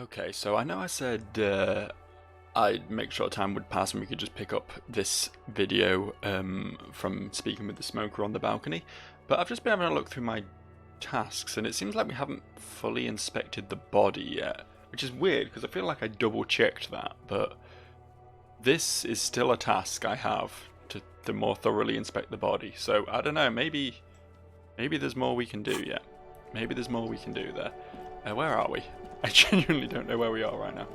Okay, so I know I said I'd make sure time would pass and we could just pick up this video from speaking with the smoker on the balcony, but I've just been having a look through my tasks and it seems like we haven't fully inspected the body yet, which is weird because I feel like I double checked that, but this is still a task I have to more thoroughly inspect the body. So I don't know, maybe there's more we can do yet. Maybe there's more we can do there. Where are we? I genuinely don't know where we are right now.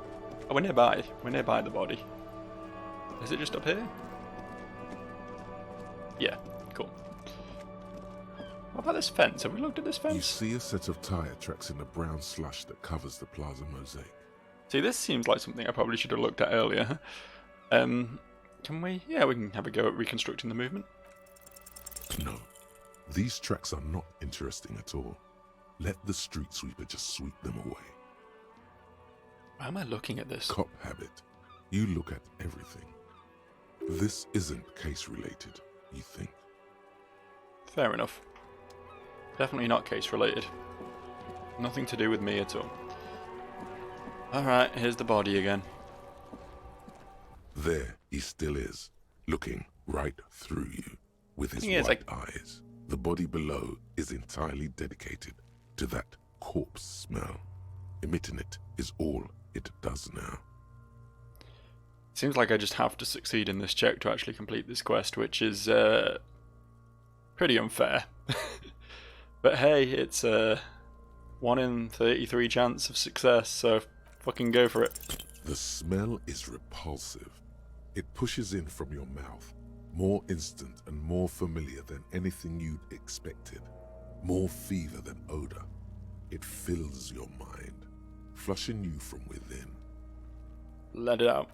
Oh, we're nearby. We're nearby the body. Is it just up here? Yeah, cool. What about this fence? Have we looked at this fence? You see a set of tire tracks in the brown slush that covers the plaza mosaic. See, this seems like something I probably should have looked at earlier. Can we? Yeah, we can have a go at reconstructing the movement. No, these tracks are not interesting at all. Let the street sweeper just sweep them away. Why am I looking at this? Cop habit. You look at everything. This isn't case related, you think. Fair enough. Definitely not case related. Nothing to do with me at all. Alright, here's the body again. There he still is, looking right through you with his white eyes. The body below is entirely dedicated to that corpse smell. Emitting it is all it does now. Seems like I just have to succeed in this check to actually complete this quest, which is pretty unfair. But hey, it's a 1 in 33 chance of success, so fucking go for it. The smell is repulsive. It pushes in from your mouth, more instant and more familiar than anything you'd expected. More fever than odor. It fills your mind, flushing you from within. Let it out.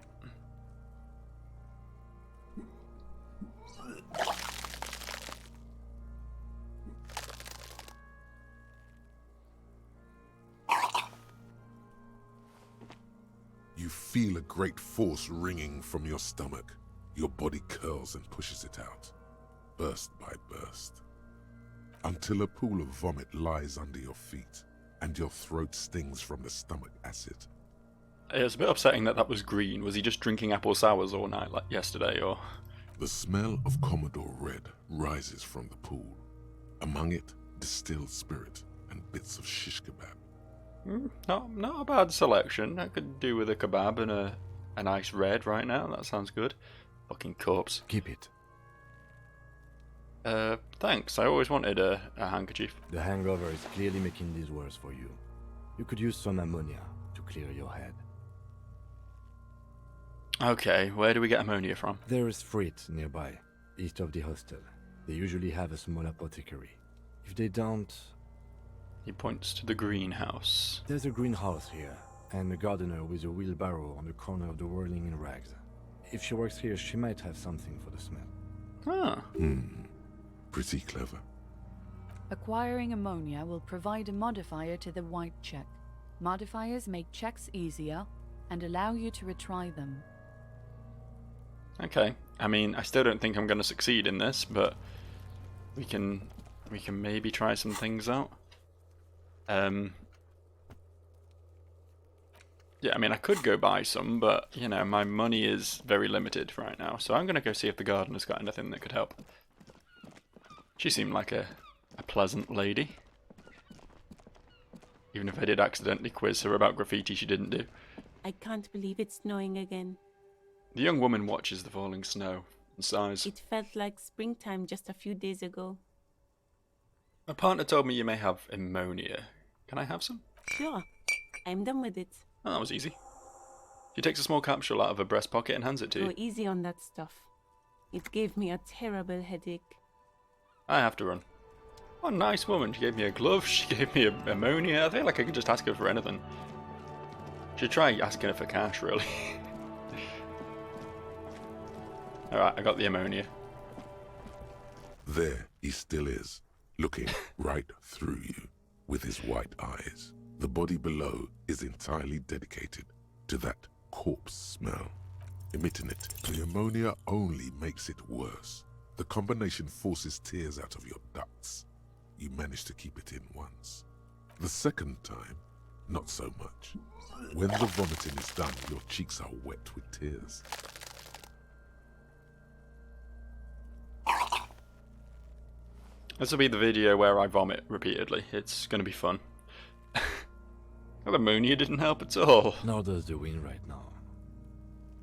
You feel a great force ringing from your stomach. Your body curls and pushes it out, burst by burst, until a pool of vomit lies under your feet and your throat stings from the stomach acid. It's a bit upsetting that was green. Was he just drinking apple sours all night like yesterday, or...? The smell of Commodore Red rises from the pool. Among it, distilled spirit and bits of shish kebab. Not a bad selection. I could do with a kebab and a nice red right now. That sounds good. Fucking corpse. Keep it. Thanks. I always wanted a handkerchief. The hangover is clearly making this worse for you. You could use some ammonia to clear your head. Okay, where do we get ammonia from? There is Frit nearby, east of the hostel. They usually have a small apothecary. If they don't... He points to the greenhouse. There's a greenhouse here, and a gardener with a wheelbarrow on the corner of the whirling in rags. If she works here, she might have something for the smell. Ah. Pretty clever. Acquiring ammonia will provide a modifier to the white check. Modifiers make checks easier and allow you to retry them. Okay. I mean, I still don't think I'm going to succeed in this, but we can maybe try some things out. Yeah, I mean, I could go buy some, but, you know, my money is very limited right now, so I'm going to go see if the gardener's got anything that could help. She seemed like a pleasant lady. Even if I did accidentally quiz her about graffiti she didn't do. I can't believe it's snowing again. The young woman watches the falling snow and sighs. It felt like springtime just a few days ago. My partner told me you may have ammonia. Can I have some? Sure, I'm done with it. Oh, that was easy. She takes a small capsule out of her breast pocket and hands it to you. Go easy on that stuff. It gave me a terrible headache. I have to run. What a nice woman. She gave me a glove, she gave me ammonia. I feel like I could just ask her for anything. Should try asking her for cash, really. Alright, I got the ammonia. There he still is, looking right through you with his white eyes. The body below is entirely dedicated to that corpse smell. Emitting it, the ammonia only makes it worse. The combination forces tears out of your ducts. You manage to keep it in once. The second time, not so much. When the vomiting is done, your cheeks are wet with tears. This will be the video where I vomit repeatedly. It's going to be fun. Well, the ammonia didn't help at all. Nor does the wind right now.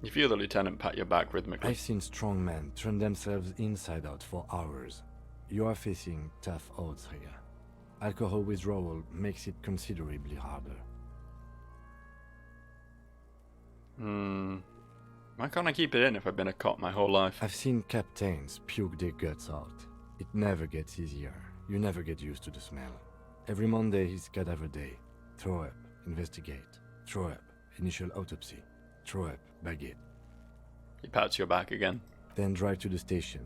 You feel the lieutenant pat your back rhythmically. I've seen strong men turn themselves inside out for hours. You are facing tough odds here. Alcohol withdrawal makes it considerably harder. Why can't I keep it in if I've been a cop my whole life? I've seen captains puke their guts out. It never gets easier. You never get used to the smell. Every Monday is cadaver day. Throw up, investigate. Throw up, initial autopsy. Throw up, bag it. He pats your back again. Then drive to the station.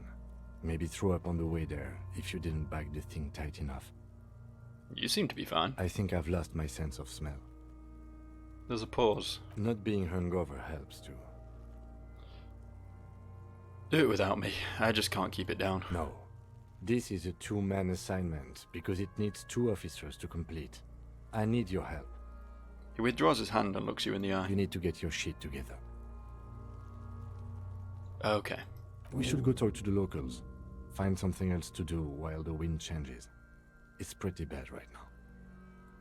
Maybe throw up on the way there if you didn't bag the thing tight enough. You seem to be fine. I think I've lost my sense of smell. There's a pause. Not being hungover helps too. Do it without me. I just can't keep it down. No. This is a two-man assignment because it needs 2 officers to complete. I need your help. He withdraws his hand and looks you in the eye. You need to get your shit together. Okay. We should go talk to the locals. Find something else to do while the wind changes. It's pretty bad right now.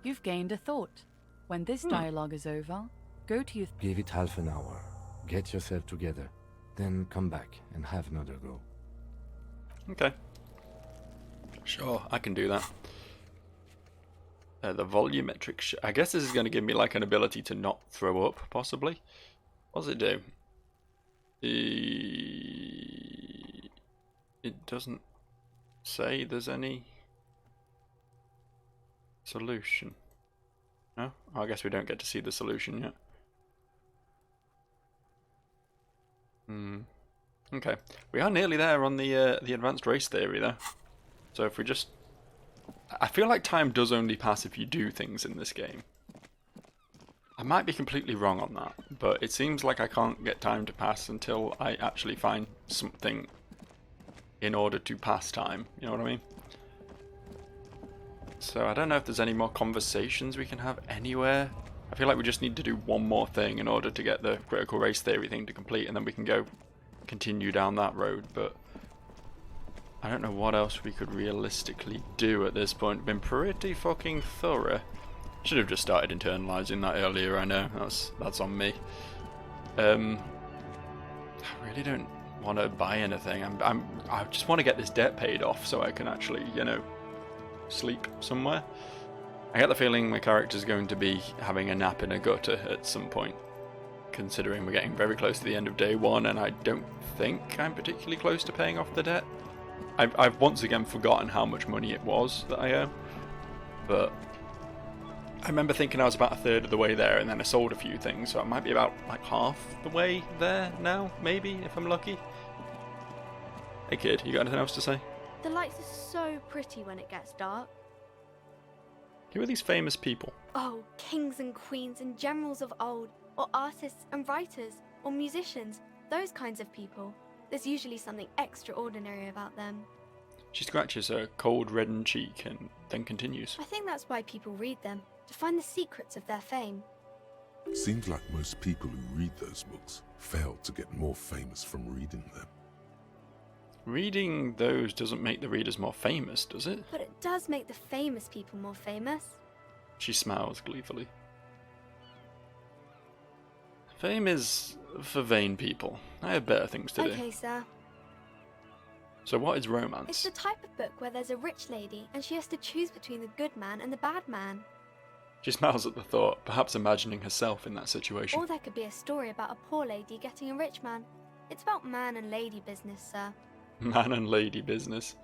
You've gained a thought. When this dialogue is over, go to your... Give it half an hour. Get yourself together. Then come back and have another go. Okay. Sure, I can do that. The volumetric I guess this is going to give me like an ability to not throw up, possibly. What does it do? It doesn't say there's any solution. No? I guess we don't get to see the solution yet. Okay. We are nearly there on the advanced race theory, though. So if we just... I feel like time does only pass if you do things in this game. I might be completely wrong on that, but it seems like I can't get time to pass until I actually find something in order to pass time. You know what I mean? So I don't know if there's any more conversations we can have anywhere. I feel like we just need to do one more thing in order to get the critical race theory thing to complete, and then we can go continue down that road, but I don't know what else we could realistically do at this point. Been pretty fucking thorough. Should have just started internalizing that earlier, I know. That's on me. I really don't want to buy anything. I just want to get this debt paid off so I can actually, you know, sleep somewhere. I get the feeling my character's going to be having a nap in a gutter at some point, considering we're getting very close to the end of day 1, and I don't think I'm particularly close to paying off the debt. I've once again forgotten how much money it was that I owe, but I remember thinking I was about a third of the way there, and then I sold a few things, so I might be about like half the way there now, maybe, if I'm lucky. Hey kid, you got anything else to say? The lights are so pretty when it gets dark. Who are these famous people? Oh, kings and queens and generals of old, or artists and writers, or musicians, those kinds of people. There's usually something extraordinary about them. She scratches her cold reddened cheek and then continues. I think that's why people read them, to find the secrets of their fame. Seems like most people who read those books fail to get more famous from reading them. Reading those doesn't make the readers more famous, does it? But it does make the famous people more famous. She smiles gleefully. Fame is for vain people. I have better things to do. Okay, sir. So what is romance? It's the type of book where there's a rich lady and she has to choose between the good man and the bad man. She smiles at the thought, perhaps imagining herself in that situation. Or there could be a story about a poor lady getting a rich man. It's about man and lady business, sir. Man and lady business.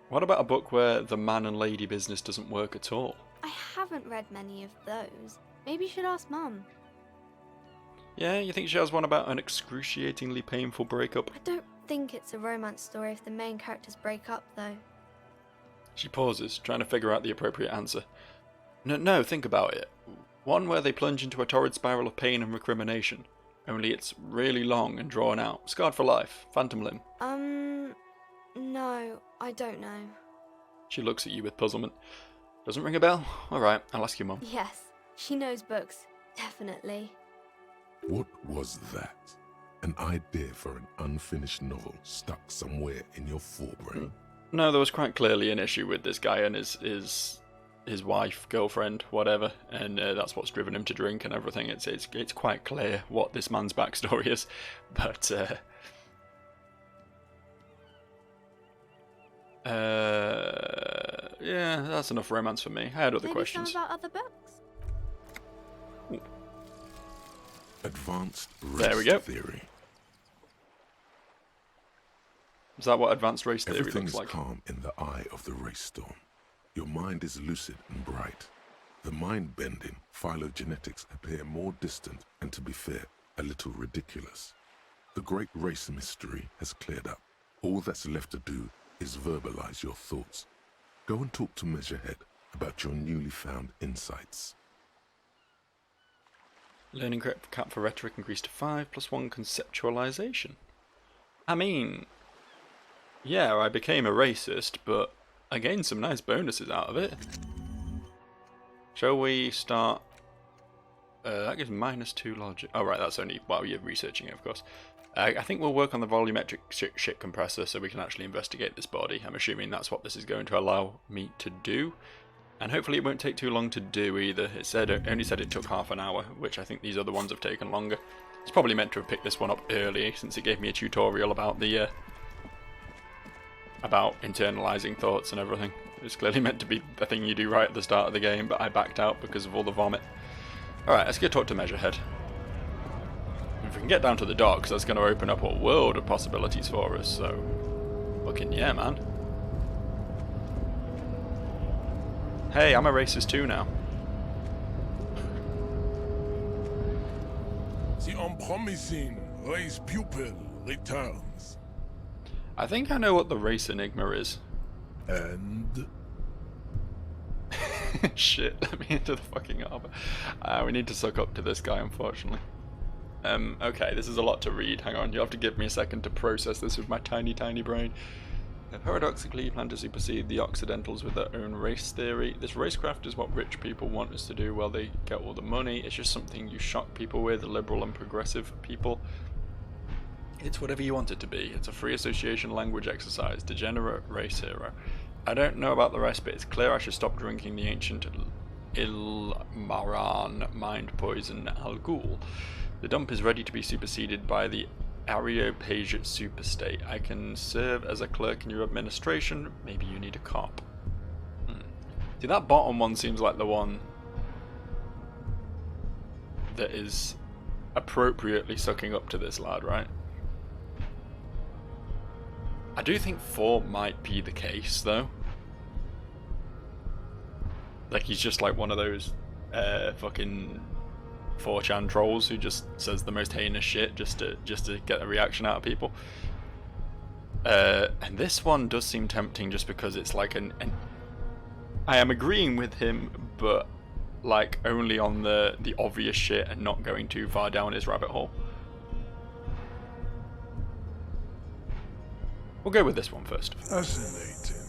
What about a book where the man and lady business doesn't work at all? I haven't read many of those. Maybe you should ask Mum. Yeah, you think she has one about an excruciatingly painful breakup? I don't think it's a romance story if the main characters break up, though. She pauses, trying to figure out the appropriate answer. No, think about it. One where they plunge into a torrid spiral of pain and recrimination. Only it's really long and drawn out. Scarred for life. Phantom limb. No, I don't know. She looks at you with puzzlement. Doesn't ring a bell? Alright, I'll ask your mum. Yes, she knows books. Definitely. What was that? An idea for an unfinished novel stuck somewhere in your forebrain? No, there was quite clearly an issue with this guy and his wife, girlfriend, whatever, and that's what's driven him to drink and everything. It's quite clear what this man's backstory is, but yeah, that's enough romance for me. I had other Maybe questions. some about other books. Advanced There we go. race theory. Is that what advanced race theory Everything looks is like? calm in the eye of the race storm. Your mind is lucid and bright. The mind-bending phylogenetics appear more distant and, to be fair, a little ridiculous. The great race mystery has cleared up. All that's left to do is verbalize your thoughts. Go and talk to Measurehead about your newly found insights. Learning cap for rhetoric increased to 5 + 1 conceptualization. I mean, yeah, I became a racist, but I gained some nice bonuses out of it. Shall we start? That gives -2 logic. Oh right, that's only while you're researching it, of course. I think we'll work on the volumetric shit compressor so we can actually investigate this body. I'm assuming that's what this is going to allow me to do. And hopefully it won't take too long to do either. It only said it took half an hour, which I think these other ones have taken longer. It's probably meant to have picked this one up early, since it gave me a tutorial about the about internalizing thoughts and everything. It's clearly meant to be the thing you do right at the start of the game, but I backed out because of all the vomit. Alright, let's go talk to Measurehead. If we can get down to the docks, that's going to open up a world of possibilities for us, so... Fucking yeah, man. Hey, I'm a racist too now. The unpromising race pupil returns. I think I know what the race enigma is. And Shit, let me into the fucking harbour. We need to suck up to this guy, unfortunately. Okay, this is a lot to read. Hang on, you'll have to give me a second to process this with my tiny, tiny brain. Paradoxically, you plan to supersede the Occidentals with their own race theory. This racecraft is what rich people want us to do while they get all the money. It's just something you shock people with, liberal and progressive people. It's whatever you want it to be. It's a free association language exercise. Degenerate race hero. I don't know about the rest, but it's clear I should stop drinking the ancient Ilmaran mind poison Al Ghul. The dump is ready to be superseded by the Areopage superstate. I can serve as a clerk in your administration. Maybe you need a cop. See, that bottom one seems like the one that is appropriately sucking up to this lad, right? I do think 4 might be the case, though. Like, he's just like one of those fucking 4chan trolls who just says the most heinous shit just to get a reaction out of people. And this one does seem tempting just because it's like an I am agreeing with him, but like only on the obvious shit and not going too far down his rabbit hole. We'll go with this one first. fascinating.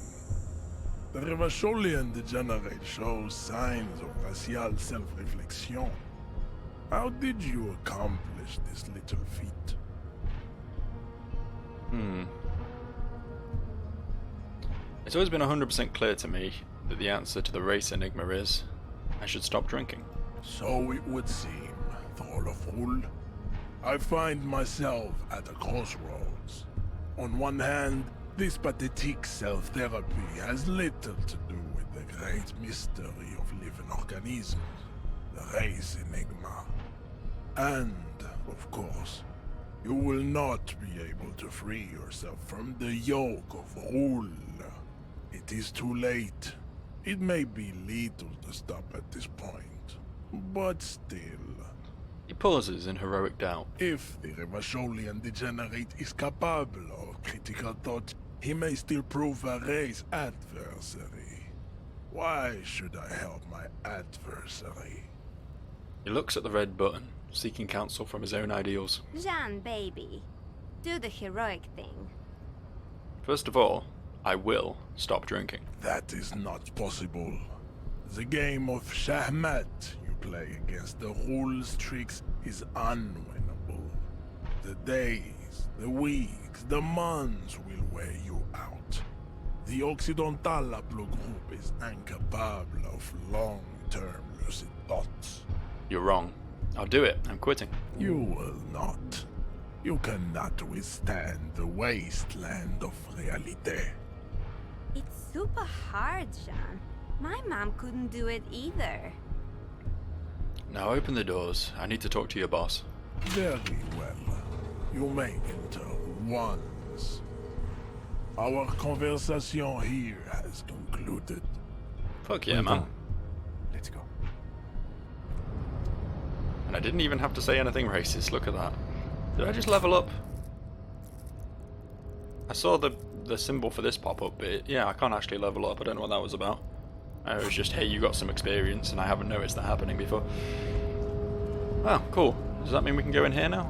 The Revacholian degenerate shows signs of racial self-reflection. How did you accomplish this little feat? It's always been 100% clear to me that the answer to the race enigma is I should stop drinking. So it would seem, Throllofool. I find myself at a crossroads. On one hand, this pathetic self-therapy has little to do with the great mystery of living organisms, the race enigma. And, of course, you will not be able to free yourself from the yoke of rule. It is too late. It may be lethal to stop at this point, but still. He pauses in heroic doubt. If the Revacholian degenerate is capable of critical thought, he may still prove a race adversary. Why should I help my adversary? He looks at the red button, seeking counsel from his own ideals. Jean, baby. Do the heroic thing. First of all, I will stop drinking. That is not possible. The game of Shahmat you play against the rules tricks is unwinnable. The days, the weeks, the months will wear you out. The Occidental Aplo group is incapable of long-term lucid thoughts. You're wrong. I'll do it. I'm quitting. You will not. You cannot withstand the wasteland of realite. It's super hard, Jean. My mom couldn't do it either. Now open the doors. I need to talk to your boss. Very well. You may enter once. Our conversation here has concluded. Fuck yeah, Well man. done. Let's go. And I didn't even have to say anything racist. Look at that. Did I just level up? I saw the symbol for this pop up, but yeah, I can't actually level up. I don't know what that was about. It was just, hey, you got some experience, and I haven't noticed that happening before. Oh, cool. Does that mean we can go in here now?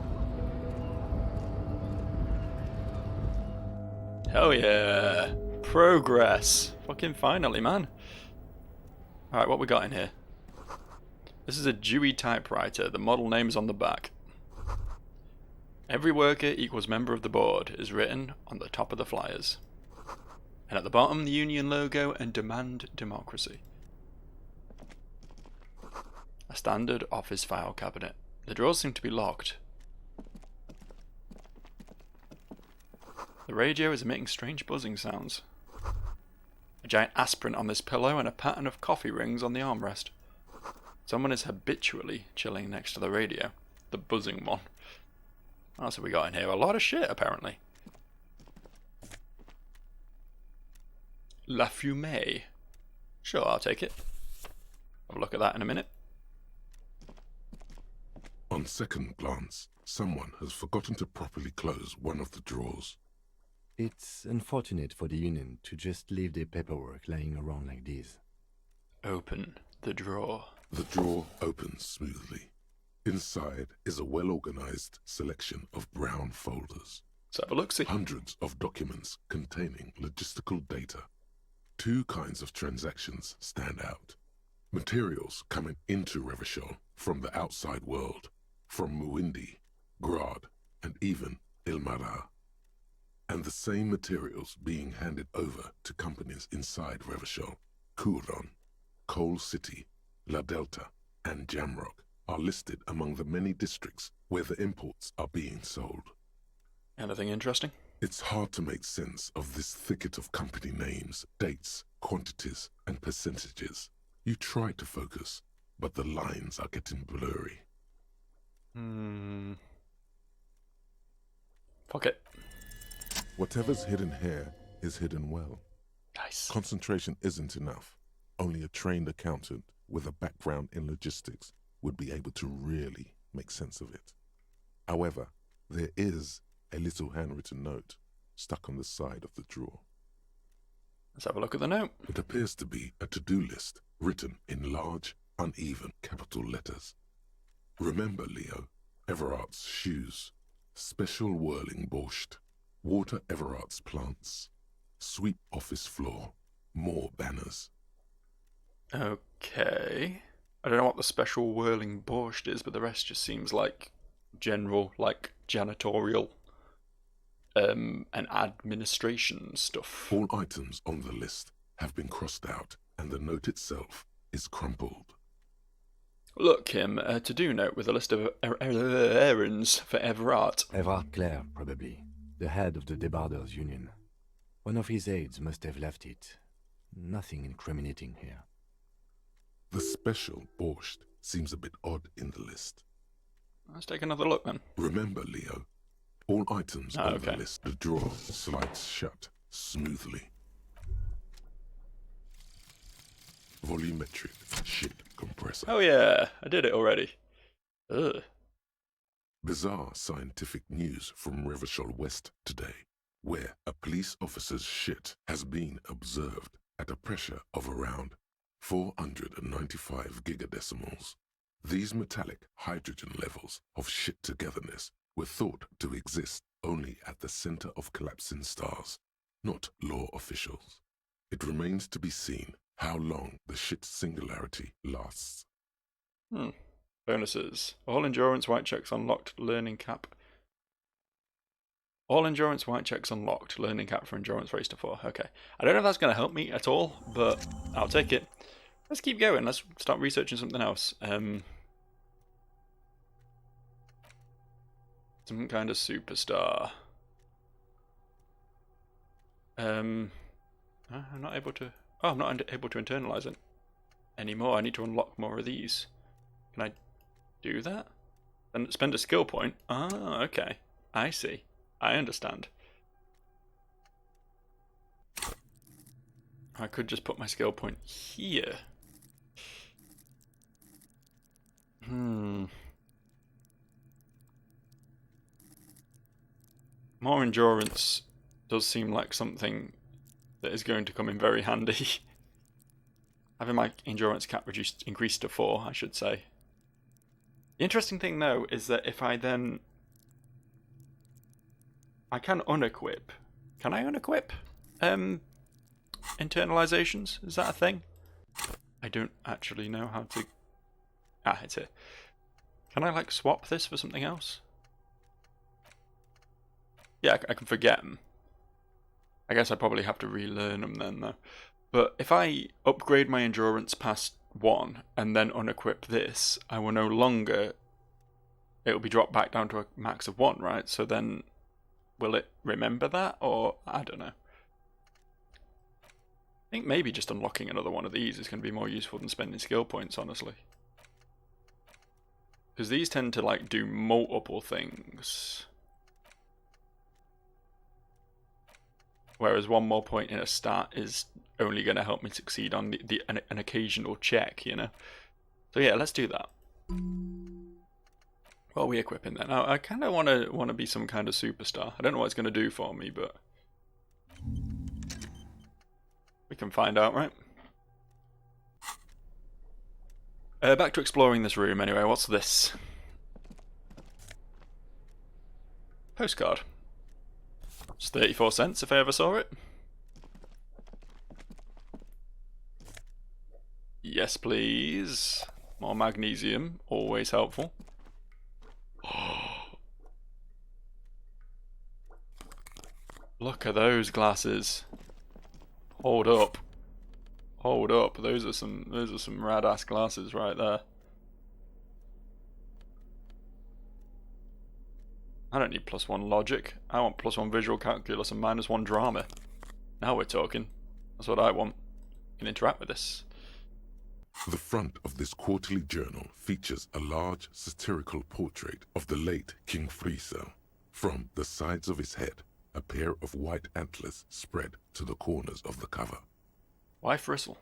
Hell yeah. Progress. Fucking finally, man. Alright, what we got in here? This is a Dewey typewriter. The model name is on the back. Every worker equals member of the board is written on the top of the flyers. And at the bottom, the union logo and demand democracy. A standard office file cabinet. The drawers seem to be locked. The radio is emitting strange buzzing sounds. A giant aspirin on this pillow and a pattern of coffee rings on the armrest. Someone is habitually chilling next to the radio. The buzzing one. What else have we got in here? A lot of shit, apparently. La Fumée. Sure, I'll take it. Have a look at that in a minute. On second glance, someone has forgotten to properly close one of the drawers. It's unfortunate for the Union to just leave their paperwork lying around like this. Open the drawer. The drawer opens smoothly. Inside is a well-organized selection of brown folders. Let's have a look-see. Hundreds of documents containing logistical data. Two kinds of transactions stand out. Materials coming into Revachol from the outside world, from Muindi, Grad, and even Ilmara. And the same materials being handed over to companies inside Revachol, Kuron, Coal City, La Delta, and Jamrock are listed among the many districts where the imports are being sold. Anything interesting? It's hard to make sense of this thicket of company names, dates, quantities, and percentages. You try to focus, but the lines are getting blurry. Fuck it. Whatever's hidden here is hidden well. Nice. Concentration isn't enough. Only a trained accountant with a background in logistics would be able to really make sense of it. However, there is a little handwritten note stuck on the side of the drawer. Let's have a look at the note. It appears to be a to-do list written in large, uneven capital letters. Remember, Leo, Everard's shoes, special whirling borscht, water Everard's plants, sweep office floor, more banners. Okay. I don't know what the special whirling borscht is, but the rest just seems like general, like janitorial, and administration stuff. All items on the list have been crossed out, and the note itself is crumpled. Look, Kim, a to-do note with a list of errands for Everard. Everard Clare, probably. The head of the Debarders Union. One of his aides must have left it. Nothing incriminating here. The special borscht seems a bit odd in the list. Let's take another look then. Remember, Leo, all items on okay. the list, the drawer slides shut smoothly. Volumetric shit compressor. Oh yeah, I did it already. Ugh. Bizarre scientific news from Revachol West today, where a police officer's shit has been observed at a pressure of around 495 gigadecimals. These metallic hydrogen levels of shit togetherness were thought to exist only at the center of collapsing stars, not law officials. It remains to be seen how long the shit's singularity lasts. Bonuses. All endurance white checks unlocked, learning cap. All endurance white checks unlocked, learning cap for endurance raised to 4. Okay. I don't know if that's going to help me at all, but I'll take it. Let's keep going. Let's start researching something else. Some kind of superstar. I'm not able to... Oh, I'm not able to internalize it anymore. I need to unlock more of these. Can I do that? And spend a skill point? Ah, okay. I see. I understand. I could just put my skill point here. More endurance does seem like something that is going to come in very handy. Having my endurance cap increased to 4, I should say. The interesting thing, though, is that if I then... I can unequip. Can I unequip internalizations? Is that a thing? I don't actually know how to... Ah, it's here. Can I, like, swap this for something else? Yeah, I can forget them. I guess I probably have to relearn them then, though. But if I upgrade my endurance past 1 and then unequip this, I will no longer... It'll be dropped back down to a max of 1, right? So then, will it remember that? Or, I don't know. I think maybe just unlocking another one of these is going to be more useful than spending skill points, honestly. Because these tend to, like, do multiple things. Whereas one more point in a stat is only going to help me succeed on an occasional check, you know? So yeah, let's do that. What are we equipping then? Now, I kind of want to be some kind of superstar. I don't know what it's going to do for me, but... we can find out, right? Back to exploring this room anyway. What's this? Postcard. It's 34 cents if I ever saw it. Yes, please. More magnesium. Always helpful. Look at those glasses. Hold up. Hold up. Those are some rad ass glasses right there. I don't need +1 logic. I want +1 visual calculus and -1 drama. Now we're talking. That's what I want. You can interact with this. The front of this quarterly journal features a large satirical portrait of the late King Friesel. From the sides of his head, a pair of white antlers spread to the corners of the cover. Why Friesel?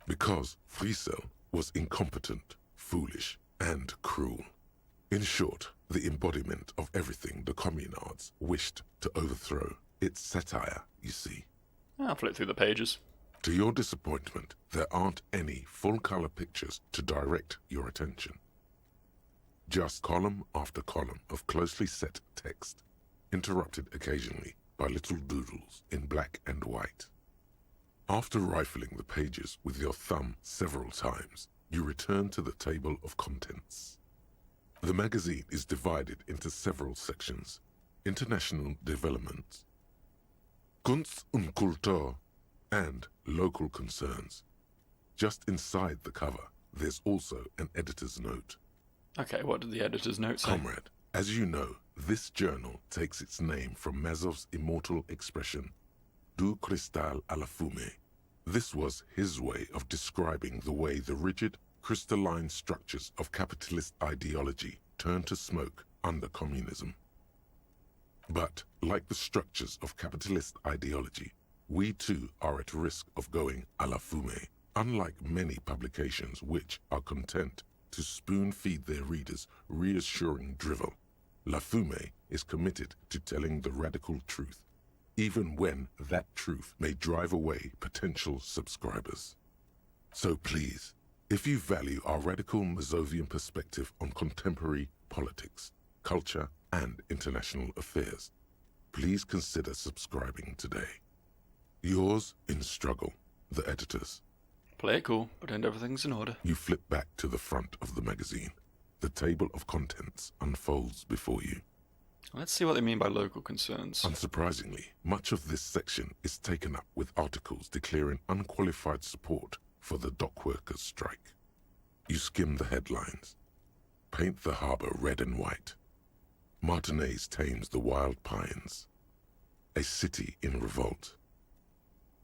Because Friesel was incompetent, foolish, and cruel. In short, the embodiment of everything the communards wished to overthrow. It's satire, you see. I'll flip through the pages. To your disappointment, there aren't any full-color pictures to direct your attention. Just column after column of closely set text, interrupted occasionally by little doodles in black and white. After rifling the pages with your thumb several times, you return to the table of contents. The magazine is divided into several sections: international development, Kunst und Kultur, and local concerns. Just inside the cover, there's also an editor's note. Okay, what did the editor's note say? Comrade, as you know, this journal takes its name from Mazov's immortal expression, du cristal à la fumée. This was his way of describing the way the rigid, crystalline structures of capitalist ideology turned to smoke under communism. But, like the structures of capitalist ideology, we too are at risk of going à la fumée, unlike many publications which are content to spoon-feed their readers reassuring drivel. La Fumée is committed to telling the radical truth, even when that truth may drive away potential subscribers. So please, if you value our radical Mazovian perspective on contemporary politics, culture, and international affairs, please consider subscribing today. Yours in struggle, the editors. Play it cool, pretend everything's in order. You flip back to the front of the magazine. The table of contents unfolds before you. Let's see what they mean by local concerns. Unsurprisingly, much of this section is taken up with articles declaring unqualified support for the dock workers' strike. You skim the headlines. Paint the harbor red and white. Martinez tames the wild pines. A city in revolt.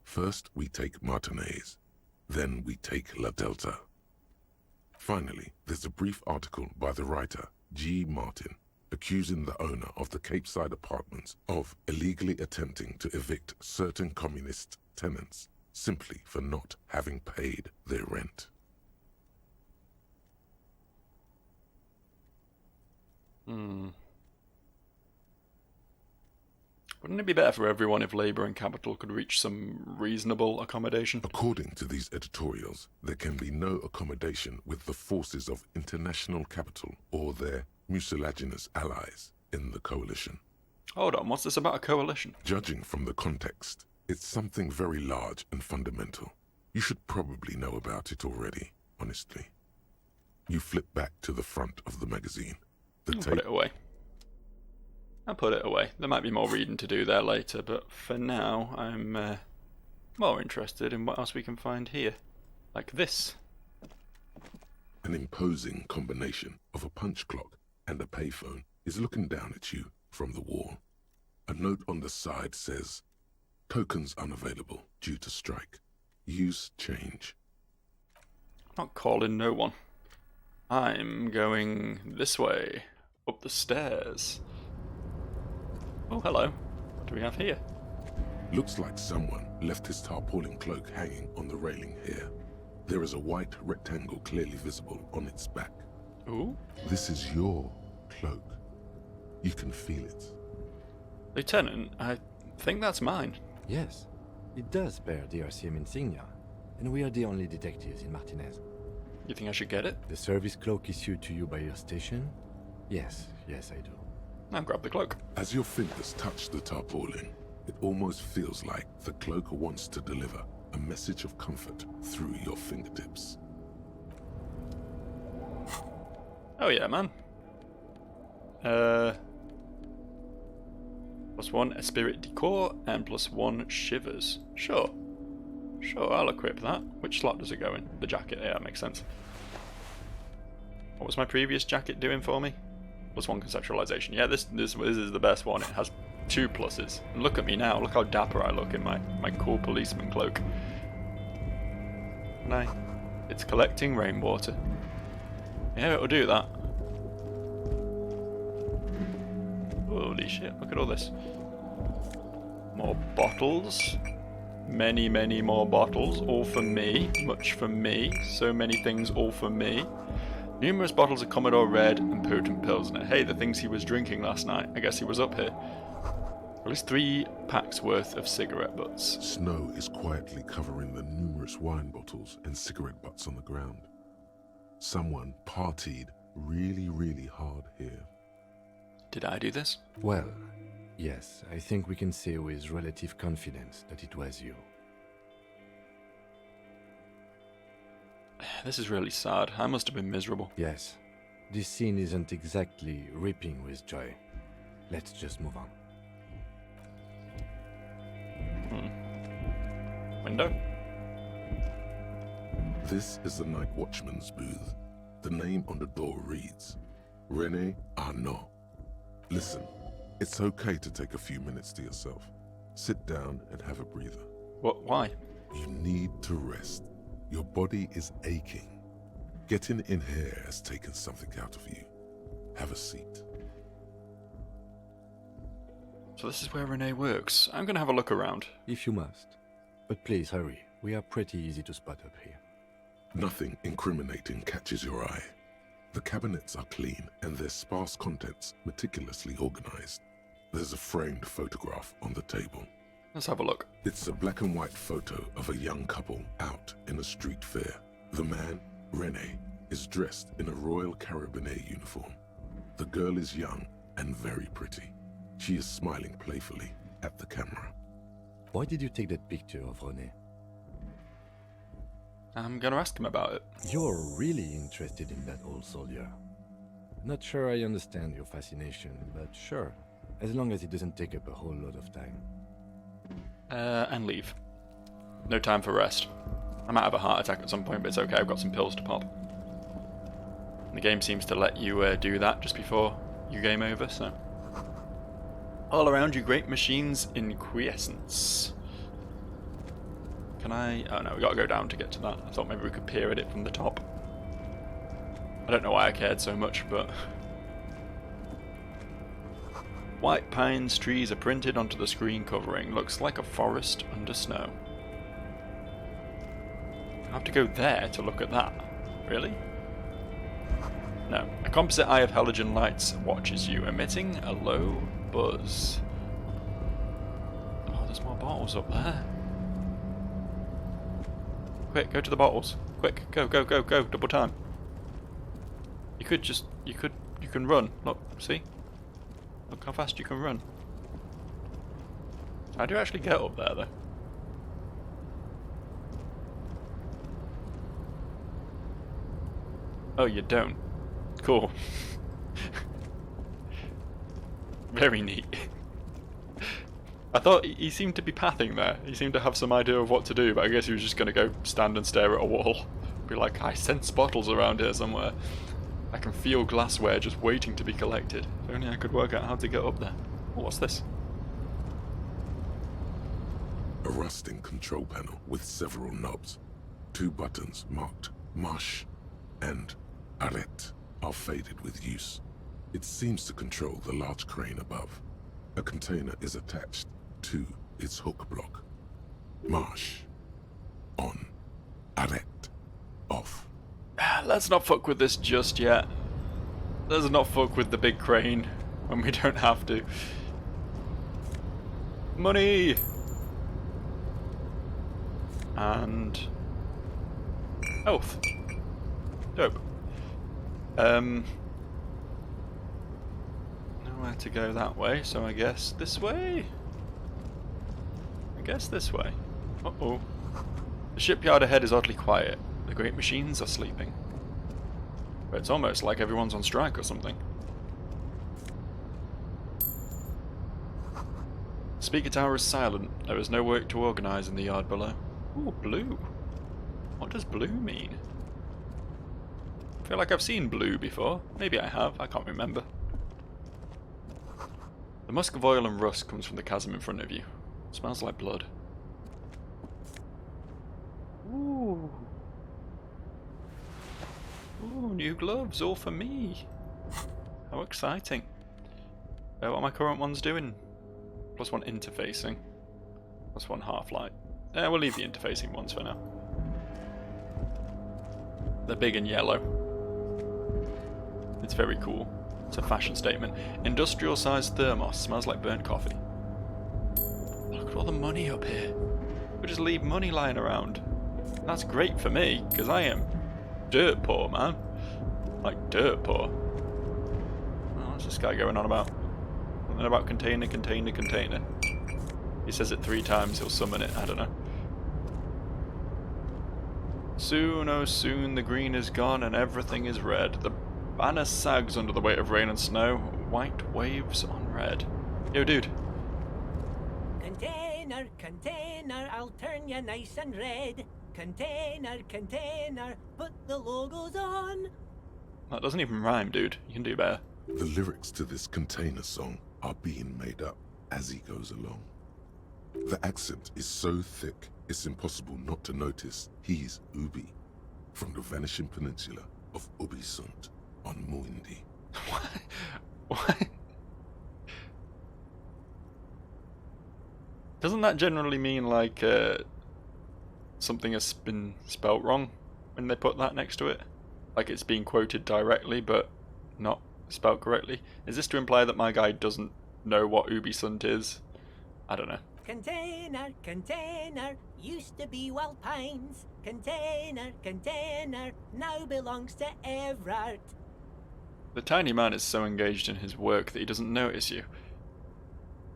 First we take Martinez, then we take La Delta. Finally, there's a brief article by the writer, G. Martin, accusing the owner of the Capeside Apartments of illegally attempting to evict certain communist tenants simply for not having paid their rent. Wouldn't it be better for everyone if Labour and Capital could reach some reasonable accommodation? According to these editorials, there can be no accommodation with the forces of international capital or their mucilaginous allies in the coalition. Hold on, what's this about a coalition? Judging from the context, it's something very large and fundamental. You should probably know about it already, honestly. You flip back to the front of the magazine. I'll put it away. I'll put it away. There might be more reading to do there later, but for now, I'm more interested in what else we can find here. Like this. An imposing combination of a punch clock and a payphone is looking down at you from the wall. A note on the side says, "Tokens unavailable due to strike. Use change." Not calling no one. I'm going this way. Up the stairs. Oh, hello. What do we have here? Looks like someone left his tarpaulin cloak hanging on the railing here. There is a white rectangle clearly visible on its back. Ooh. This is your cloak. You can feel it. Lieutenant, I think that's mine. Yes, it does bear the RCM insignia, and we are the only detectives in Martinez. You think I should get it? The service cloak issued to you by your station? Yes, I do. I'll grab the cloak. As your fingers touch the tarpaulin, it almost feels like the cloak wants to deliver a message of comfort through your fingertips. Oh yeah, man. +1 Esprit de Corps and +1 Shivers. Sure, I'll equip that. Which slot does it go in? The jacket, yeah, that makes sense. What was my previous jacket doing for me? +1 conceptualization. Yeah, this is the best one. It has 2 pluses. And look at me now. Look how dapper I look in my cool policeman cloak. It's collecting rainwater. Yeah, it'll do that. Holy shit, look at all this. More bottles. Many, many more bottles. All for me. Much for me. So many things all for me. Numerous bottles of Commodore Red and potent Pilsner. Hey, the things he was drinking last night. I guess he was up here. At least 3 packs worth of cigarette butts. Snow is quietly covering the numerous wine bottles and cigarette butts on the ground. Someone partied really, really hard here. Did I do this? Well, yes, I think we can say with relative confidence that it was you. This is really sad. I must have been miserable. Yes, this scene isn't exactly ripping with joy. Let's just move on. Window? This is the night watchman's booth. The name on the door reads, René Arnaud. Listen, it's okay to take a few minutes to yourself. Sit down and have a breather. What? Why? You need to rest. Your body is aching. Getting in here has taken something out of you. Have a seat. So this is where Renee works. I'm gonna have a look around. If you must. But please hurry. We are pretty easy to spot up here. Nothing incriminating catches your eye. The cabinets are clean and their sparse contents meticulously organized. There's a framed photograph on the table. Let's have a look. It's a black and white photo of a young couple out in a street fair. The man, René, is dressed in a Royal Carabinier uniform. The girl is young and very pretty. She is smiling playfully at the camera. Why did you take that picture of René? I'm gonna ask him about it. You're really interested in that old soldier. Not sure I understand your fascination, but sure. As long as it doesn't take up a whole lot of time. And leave. No time for rest. I might have a heart attack at some point, but it's okay, I've got some pills to pop. And the game seems to let you do that just before you game over, so... All around you, great machines in quiescence. Can I... Oh no, we gotta go down to get to that. I thought maybe we could peer at it from the top. I don't know why I cared so much, but... White pines trees are printed onto the screen covering. Looks like a forest under snow. I have to go there to look at that. Really? No. A composite eye of halogen lights watches you, emitting a low buzz. Oh, there's more bottles up there. Quick, go to the bottles. Quick, go, go, go, go. Double time. You can run. Look, see? Look how fast you can run. How do you actually get up there, though? Oh, you don't. Cool. Very neat. I thought he seemed to be pathing there. He seemed to have some idea of what to do, but I guess he was just going to go stand and stare at a wall. Be like, I sense bottles around here somewhere. I can feel glassware just waiting to be collected. If only I could work out how to get up there. Oh, what's this? A rusting control panel with several knobs. 2 buttons marked Marche and Arrête are faded with use. It seems to control the large crane above. A container is attached to its hook block. Marche. On. Arrête. Off. Let's not fuck with this just yet. Let's not fuck with the big crane when we don't have to. Money! And... Oath. Dope. Nowhere to go that way, so I guess this way? I guess this way. Uh-oh. The shipyard ahead is oddly quiet. The great machines are sleeping. But it's almost like everyone's on strike or something. The speaker tower is silent. There is no work to organise in the yard below. Ooh, blue. What does blue mean? I feel like I've seen blue before. Maybe I have, I can't remember. The musk of oil and rust comes from the chasm in front of you. It smells like blood. Ooh. Ooh, new gloves, all for me. How exciting. What are my current ones doing? +1 interfacing. +1 half-light. We'll leave the interfacing ones for now. They're big and yellow. It's very cool. It's a fashion statement. Industrial-sized thermos. Smells like burnt coffee. Look at all the money up here. We just leave money lying around. That's great for me, because I am dirt poor, man. Like, dirt poor. Oh, what's this guy going on about? Something about container, container, container. He says it 3 times, he'll summon it, I don't know. Soon, oh soon, the green is gone and everything is red. The banner sags under the weight of rain and snow. White waves on red. Yo, dude. Container, container, I'll turn you nice and red. Container, container, put the logos on. That doesn't even rhyme, dude. You can do better. The lyrics to this container song are being made up as he goes along. The accent is so thick, it's impossible not to notice he's Ubi, from the vanishing peninsula of Ubisund on Muindi. What? Doesn't that generally mean, like, something has been spelt wrong when they put that next to it? Like it's being quoted directly, but not spelt correctly? Is this to imply that my guy doesn't know what Ubisund is? I don't know. Container, container, used to be Wild Pines. Container, container, now belongs to Everard. The tiny man is so engaged in his work that he doesn't notice you.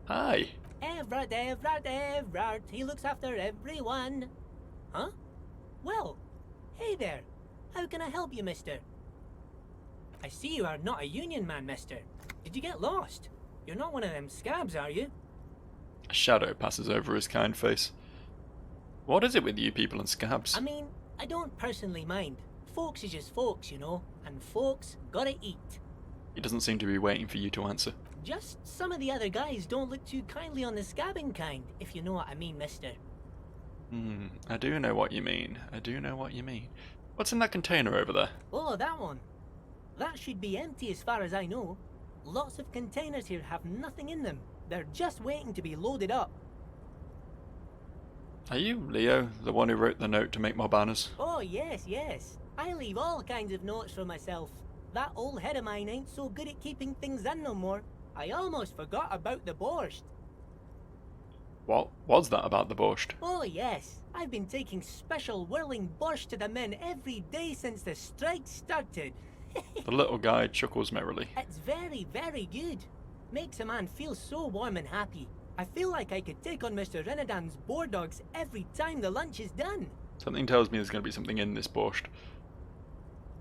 Hi. Everard, Everard, Everard, he looks after everyone. Huh? Well, Hey there. How can I help you, mister? I see you are not a union man, mister. Did you get lost? You're not one of them scabs, are you? A shadow passes over his kind face. What is it with you people and scabs? I mean, I don't personally mind. Folks is just folks, you know, and folks gotta eat. He doesn't seem to be waiting for you to answer. Just some of the other guys don't look too kindly on the scabbing kind, if you know what I mean, mister. I do know what you mean. I do know what you mean. What's in that container over there? Oh, that one. That should be empty as far as I know. Lots of containers here have nothing in them. They're just waiting to be loaded up. Are you Leo, the one who wrote the note to make more banners? Oh, yes, yes. I leave all kinds of notes for myself. That old head of mine ain't so good at keeping things in no more. I almost forgot about the borscht. What was that about the borscht? Oh, yes. I've been taking special whirling borscht to the men every day since the strike started. The little guy chuckles merrily. It's very, very good. Makes a man feel so warm and happy. I feel like I could take on Mr. Renadan's boar dogs every time the lunch is done. Something tells me there's going to be something in this borscht.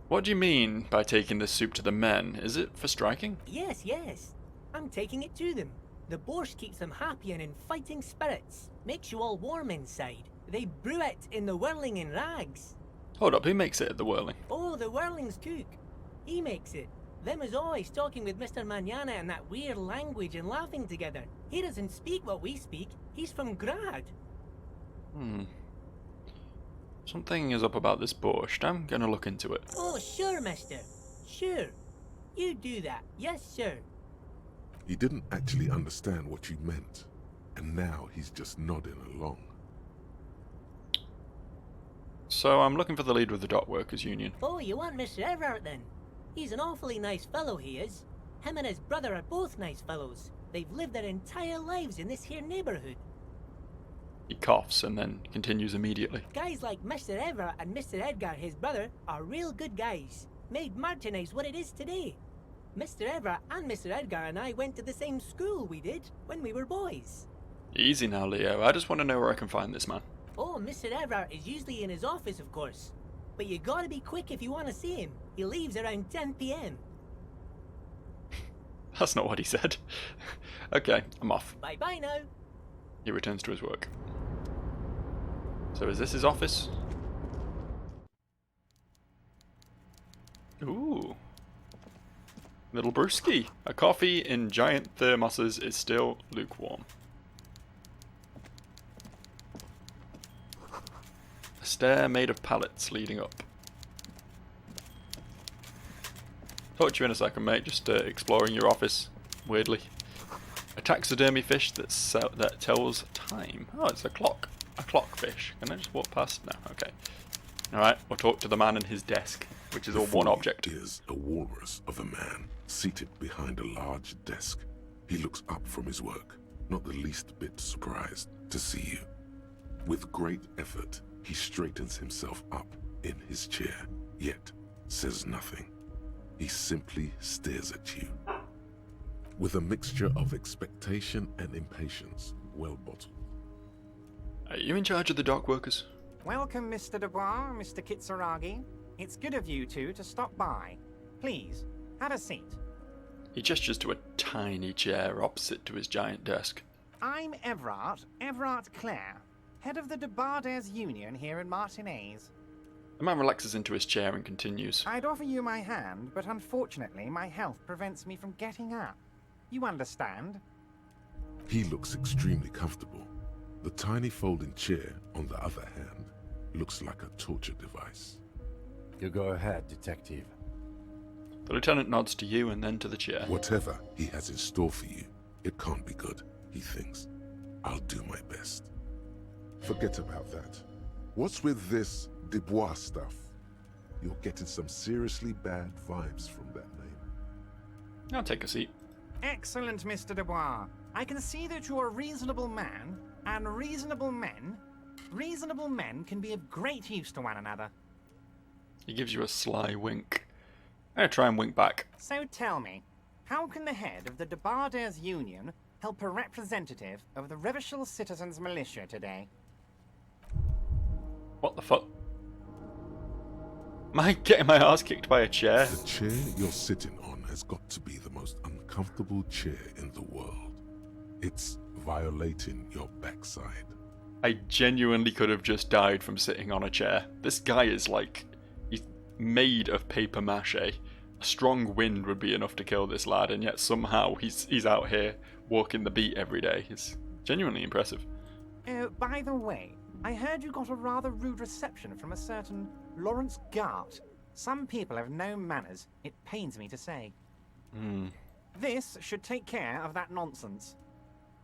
What do you mean by taking this soup to the men? Is it for striking? Yes, yes. I'm taking it to them. The borscht keeps them happy and in fighting spirits. Makes you all warm inside. They brew it in the whirling in rags. Hold up, who makes it at the whirling? Oh, the whirling's cook. He makes it. Them is always talking with Mr. Manana in that weird language and laughing together. He doesn't speak what we speak. He's from Grad. Something is up about this borscht. I'm gonna look into it. Oh, sure, mister. Sure. You do that. Yes, sir. He didn't actually understand what you meant, and now he's just nodding along. So I'm looking for the leader of the dock workers union. Oh, you want Mr. Everard then? He's an awfully nice fellow, he is. Him and his brother are both nice fellows. They've lived their entire lives in this here neighbourhood. He coughs and then continues immediately. Guys like Mr. Everard and Mr. Edgar, his brother, are real good guys. Made Martinez what it is today. Mr. Everard and Mr. Edgar and I went to the same school we did when we were boys. Easy now, Leo. I just want to know where I can find this man. Oh, Mr. Everard is usually in his office, of course. But you gotta be quick if you want to see him. He leaves around 10 p.m. That's not what he said. Okay, I'm off. Bye-bye now. He returns to his work. So is this his office? Ooh. Little brewski. A coffee in giant thermoses is still lukewarm. A stair made of pallets leading up. Talk to you in a second, mate. Just exploring your office, weirdly. A taxidermy fish that tells time. Oh, it's a clock. A clock fish. Can I just walk past? No, okay. Alright, we'll talk to the man and his desk, which is all one object. Is a walrus of a man seated behind a large desk. He looks up from his work, not the least bit surprised to see you. With great effort, he straightens himself up in his chair, yet says nothing. He simply stares at you. With a mixture of expectation and impatience, well bottled. Are you in charge of the dock workers? Welcome, Mr. Dubois, Mr. Kitsuragi. It's good of you two to stop by. Please, have a seat. He gestures to a tiny chair opposite to his giant desk. I'm Everard Clare, head of the Debarders Union here in Martinez. The man relaxes into his chair and continues. I'd offer you my hand, but unfortunately my health prevents me from getting up. You understand? He looks extremely comfortable. The tiny folding chair, on the other hand, looks like a torture device. You go ahead, detective. The lieutenant nods to you and then to the chair. Whatever he has in store for you, it can't be good, he thinks. I'll do my best. Forget about that. What's with this Dubois stuff? You're getting some seriously bad vibes from that name. I'll take a seat. Excellent, Mr. Dubois. I can see that you're a reasonable man, and reasonable men can be of great use to one another. He gives you a sly wink. I try and wink back. So tell me, how can the head of the Debarders Union help a representative of the Revachol Citizens Militia today? What the fuck? Am I getting my ass kicked by a chair? The chair you're sitting on has got to be the most uncomfortable chair in the world. It's violating your backside. I genuinely could have just died from sitting on a chair. This guy is like... he's made of paper mache. A strong wind would be enough to kill this lad, and yet somehow he's out here walking the beat every day. It's genuinely impressive. By the way, I heard you got a rather rude reception from a certain Lawrence Gart. Some people have no manners, it pains me to say. This should take care of that nonsense.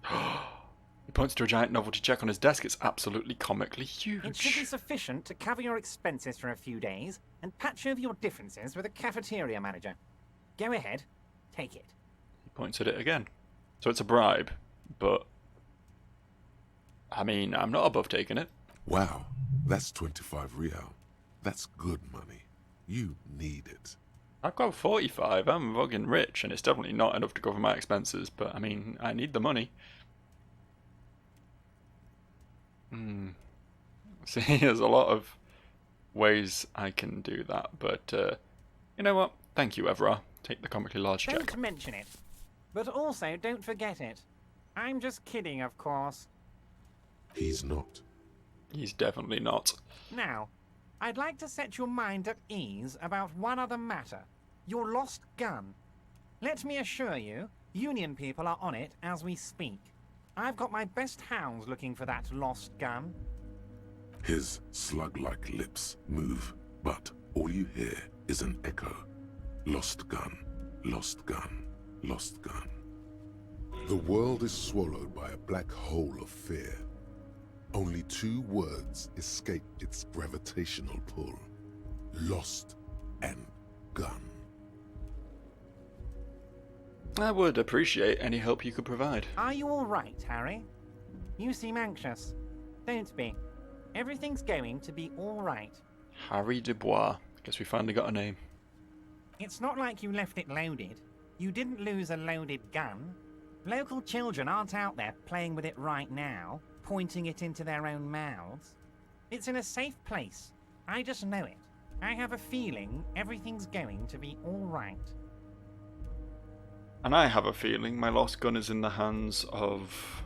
He points to a giant novelty check on his desk. It's absolutely comically huge. It should be sufficient to cover your expenses for a few days and patch over your differences with a cafeteria manager. Go ahead, take it. He points at it again. So it's a bribe, but... I mean, I'm not above taking it. Wow, that's 25 real. That's good money. You need it. I've got 45, I'm fucking rich, and it's definitely not enough to cover my expenses, but I mean, I need the money. See, there's a lot of ways I can do that, but you know what? Thank you, Evra. Take the comically large check. Don't mention it, but also don't forget it. I'm just kidding, of course. He's not. He's definitely not. Now, I'd like to set your mind at ease about one other matter. Your lost gun. Let me assure you, Union people are on it as we speak. I've got my best hounds looking for that lost gun. His slug-like lips move, but all you hear is an echo. Lost gun, lost gun, lost gun. The world is swallowed by a black hole of fear. Only 2 words escape its gravitational pull. Lost and gun. I would appreciate any help you could provide. Are you all right, Harry? You seem anxious. Don't be. Everything's going to be all right. Harry Dubois. Guess we finally got a name. It's not like you left it loaded. You didn't lose a loaded gun. Local children aren't out there playing with it right now, pointing it into their own mouths. It's in a safe place. I just know it. I have a feeling everything's going to be all right. And I have a feeling my lost gun is in the hands of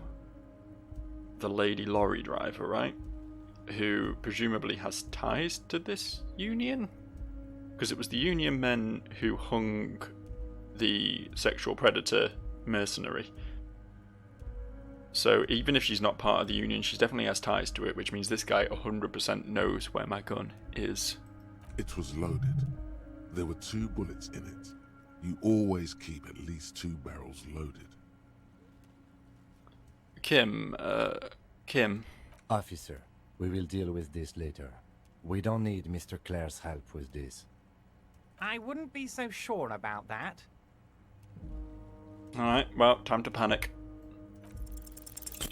the lady lorry driver, right? Who presumably has ties to this union? Because it was the union men who hung the sexual predator mercenary. So even if she's not part of the union, she definitely has ties to it, which means this guy 100% knows where my gun is. It was loaded. There were 2 bullets in it. You always keep at least 2 barrels loaded. Kim. Officer, we will deal with this later. We don't need Mr. Clare's help with this. I wouldn't be so sure about that. Alright, well, time to panic.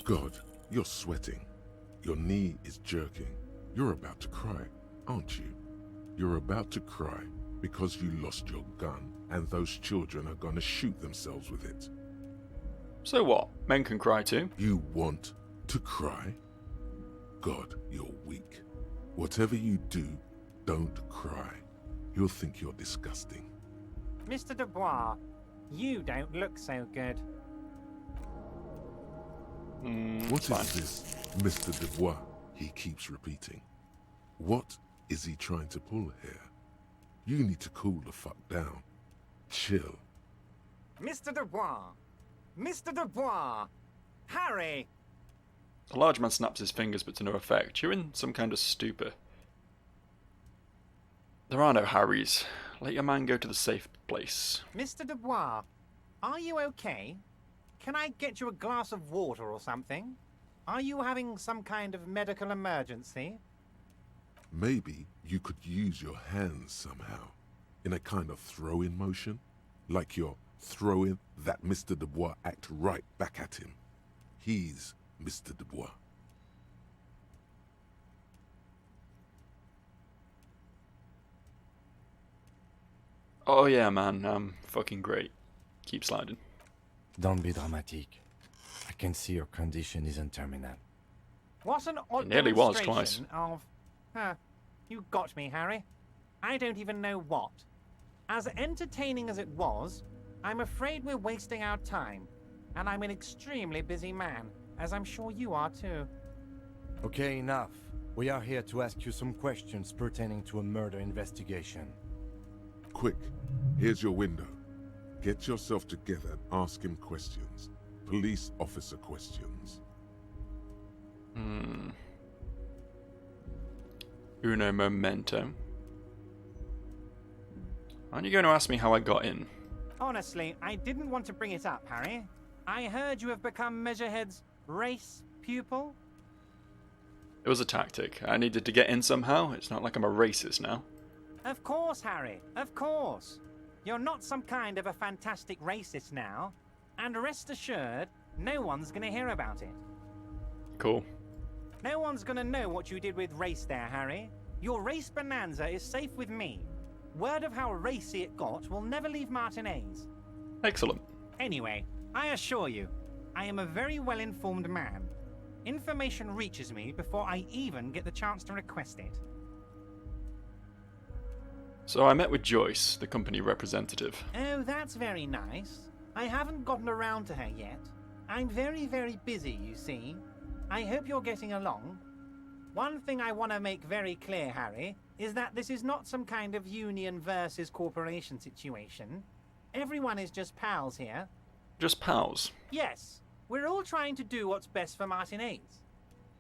God, you're sweating. Your knee is jerking. You're about to cry, aren't you? You're about to cry because you lost your gun and those children are gonna shoot themselves with it. So what? Men can cry too. You want to cry? God, you're weak. Whatever you do, don't cry. You'll think you're disgusting. Mr. Dubois, you don't look so good. What is this, Mr. Dubois? He keeps repeating. What is he trying to pull here? You need to cool the fuck down. Chill. Mr. Dubois! Mr. Dubois! Harry! The large man snaps his fingers, but to no effect. You're in some kind of stupor. There are no Harrys. Let your man go to the safe place. Mr. Dubois, are you okay? Can I get you a glass of water or something? Are you having some kind of medical emergency? Maybe you could use your hands somehow, in a kind of throw-in motion, like you're throwing that Mr. Dubois act right back at him. He's Mr. Dubois. Oh yeah, man, I'm fucking great. Keep sliding. Don't be dramatic. I can see your condition isn't terminal. What an odd It nearly was demonstration twice. of... you got me, Harry. I don't even know what. As entertaining as it was, I'm afraid we're wasting our time. And I'm an extremely busy man, as I'm sure you are too. Okay, enough. We are here to ask you some questions pertaining to a murder investigation. Quick, here's your window. Get yourself together and ask him questions. Police officer questions. Uno momento. Aren't you going to ask me how I got in? Honestly, I didn't want to bring it up, Harry. I heard you have become Measurehead's race pupil. It was a tactic. I needed to get in somehow. It's not like I'm a racist now. Of course, Harry, of course. You're not some kind of a fantastic racist now. And rest assured, no one's gonna hear about it. Cool. No one's gonna know what you did with race there, Harry. Your race bonanza is safe with me. Word of how racy it got will never leave Martinez. Excellent. Anyway, I assure you, I am a very well-informed man. Information reaches me before I even get the chance to request it. So I met with Joyce, the company representative. Oh, that's very nice. I haven't gotten around to her yet. I'm very, very busy, you see. I hope you're getting along. One thing I want to make very clear, Harry, is that this is not some kind of union versus corporation situation. Everyone is just pals here. Just pals? Yes, we're all trying to do what's best for Martinez.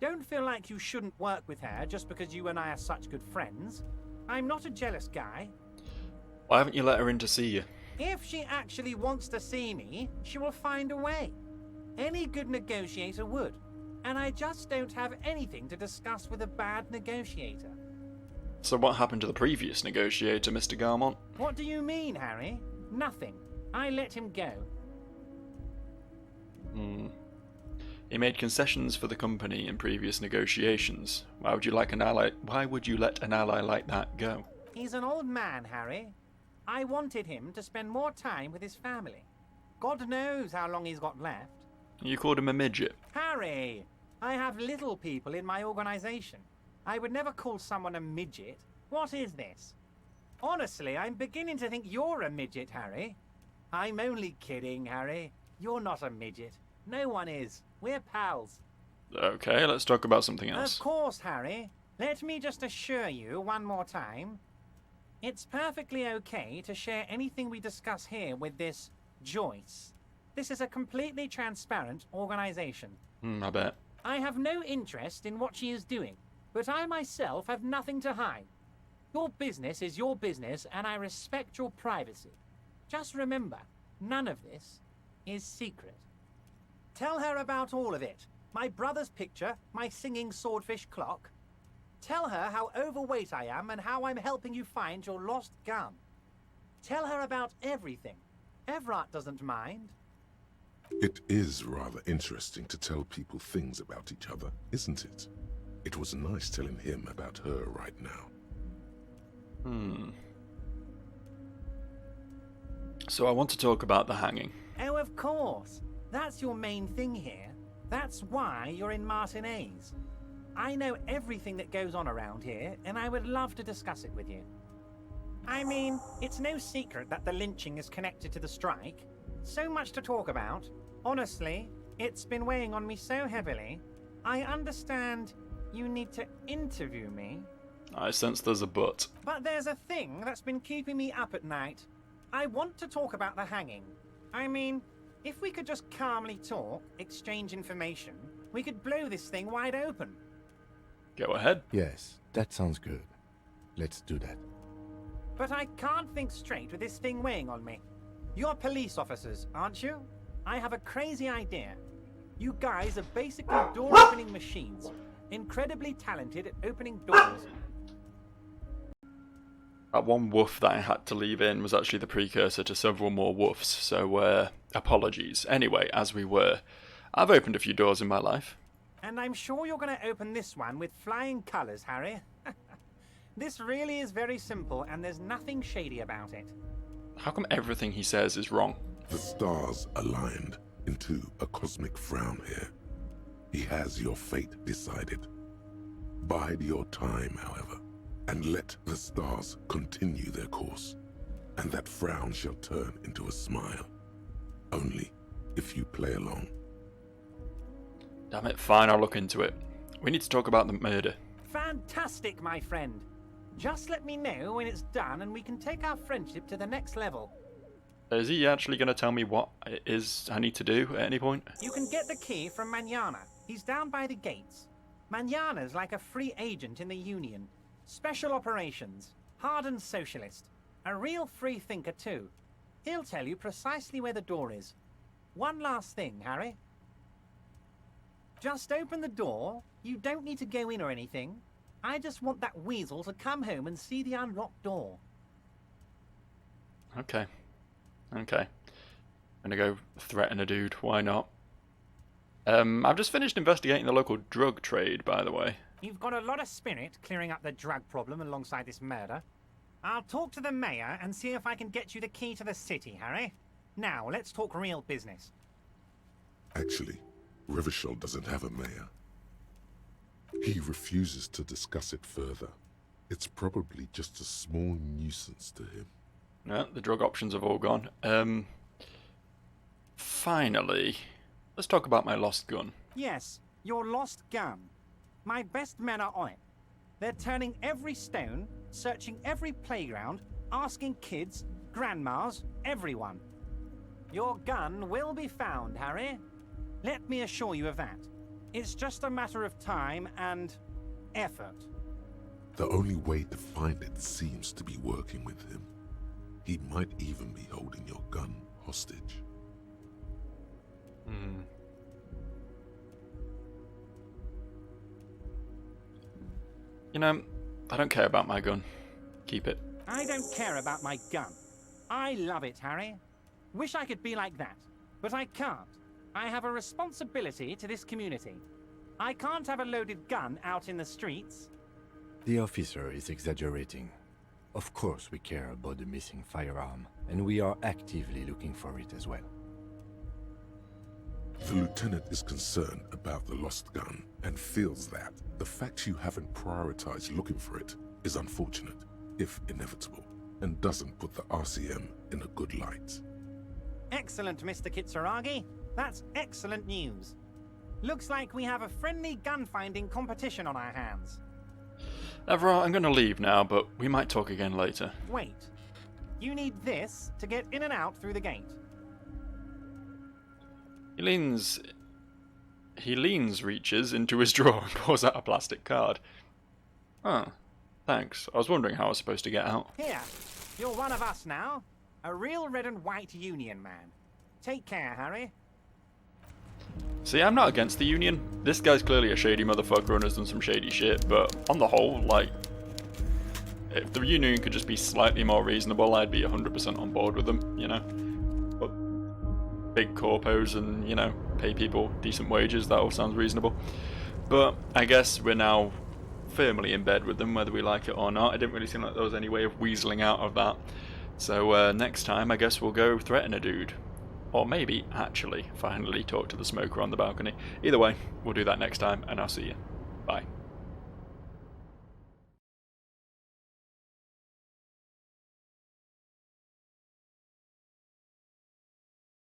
Don't feel like you shouldn't work with her just because you and I are such good friends. I'm not a jealous guy. Why haven't you let her in to see you? If she actually wants to see me, she will find a way. Any good negotiator would. And I just don't have anything to discuss with a bad negotiator. So what happened to the previous negotiator, Mr. Garmont? What do you mean, Harry? Nothing. I let him go. He made concessions for the company in previous negotiations. Why would you let an ally like that go? He's an old man, Harry. I wanted him to spend more time with his family. God knows how long he's got left. You called him a midget. Harry, I have little people in my organization. I would never call someone a midget. What is this? Honestly, I'm beginning to think you're a midget, Harry. I'm only kidding, Harry. You're not a midget. No one is. We're pals. Okay, let's talk about something else. Of course, Harry. Let me just assure you one more time. It's perfectly okay to share anything we discuss here with this Joyce. This is a completely transparent organization. I bet. I have no interest in what she is doing, but I myself have nothing to hide. Your business is your business, and I respect your privacy. Just remember, none of this is secret. Tell her about all of it. My brother's picture, my singing swordfish clock. Tell her how overweight I am and how I'm helping you find your lost gun. Tell her about everything. Everett doesn't mind. It is rather interesting to tell people things about each other, isn't it? It was nice telling him about her right now. So I want to talk about the hanging. Oh, of course. That's your main thing here. That's why you're in Martinez. I know everything that goes on around here, and I would love to discuss it with you. I mean, it's no secret that the lynching is connected to the strike. So much to talk about. Honestly, it's been weighing on me so heavily. I understand you need to interview me. I sense there's a but. But there's a thing that's been keeping me up at night. I want to talk about the hanging. I mean, if we could just calmly talk, exchange information, we could blow this thing wide open. Go ahead. Yes, that sounds good. Let's do that. But I can't think straight with this thing weighing on me. You're police officers, aren't you? I have a crazy idea. You guys are basically door-opening machines. Incredibly talented at opening doors. That one woof that I had to leave in was actually the precursor to several more woofs, so apologies. Anyway, as we were, I've opened a few doors in my life. And I'm sure you're going to open this one with flying colours, Harry. This really is very simple, and there's nothing shady about it. How come everything he says is wrong? The stars aligned into a cosmic frown here. He has your fate decided. Bide your time, however. and let the stars continue their course, and that frown shall turn into a smile. Only if you play along. Damn it, fine, I'll look into it. We need to talk about the murder. Fantastic, my friend. Just let me know when it's done and we can take our friendship to the next level. Is he actually going to tell me what it is I need to do at any point? You can get the key from Manana. He's down by the gates. Manana's like a free agent in the Union. Special operations. Hardened socialist. A real free thinker too. He'll tell you precisely where the door is. One last thing, Harry. Just open the door. You don't need to go in or anything. I just want that weasel to come home and see the unlocked door. Okay. Okay. I'm gonna go threaten a dude. Why not? I've just finished investigating the local drug trade, by the way. You've got a lot of spirit clearing up the drug problem alongside this murder. I'll talk to the mayor and see if I can get you the key to the city, Harry. Now, let's talk real business. Actually, Rivershell doesn't have a mayor. He refuses to discuss it further. It's probably just a small nuisance to him. No, the drug options have all gone. Finally, let's talk about my lost gun. Yes, your lost gun. My best men are on it. They're turning every stone, searching every playground, asking kids, grandmas, everyone. Your gun will be found, Harry. Let me assure you of that. It's just a matter of time and effort. The only way to find it seems to be working with him. He might even be holding your gun hostage. You know, I don't care about my gun. Keep it. I don't care about my gun. I love it, Harry. Wish I could be like that, but I can't. I have a responsibility to this community. I can't have a loaded gun out in the streets. The officer is exaggerating. Of course we care about the missing firearm, and we are actively looking for it as well. The lieutenant is concerned about the lost gun and feels that the fact you haven't prioritized looking for it is unfortunate, if inevitable, and doesn't put the RCM in a good light. Excellent, Mr. Kitsuragi. That's excellent news. Looks like we have a friendly gun-finding competition on our hands. Everett, I'm going to leave now, but we might talk again later. Wait. You need this to get in and out through the gate. He leans, reaches into his drawer and pulls out a plastic card. Oh, thanks. I was wondering how I was supposed to get out. Here, you're one of us now. A real red and white Union man. Take care, Harry. See, I'm not against the Union. This guy's clearly a shady motherfucker and has done some shady shit, but on the whole, like, if the Union could just be slightly more reasonable, I'd be 100% on board with them, you know? But big corpos and, you know, pay people decent wages, that all sounds reasonable. But I guess we're now firmly in bed with them, whether we like it or not. It didn't really seem like there was any way of weaseling out of that. So next time, I guess we'll go threaten a dude. Or maybe, actually, finally talk to the smoker on the balcony. Either way, we'll do that next time, and I'll see you. Bye.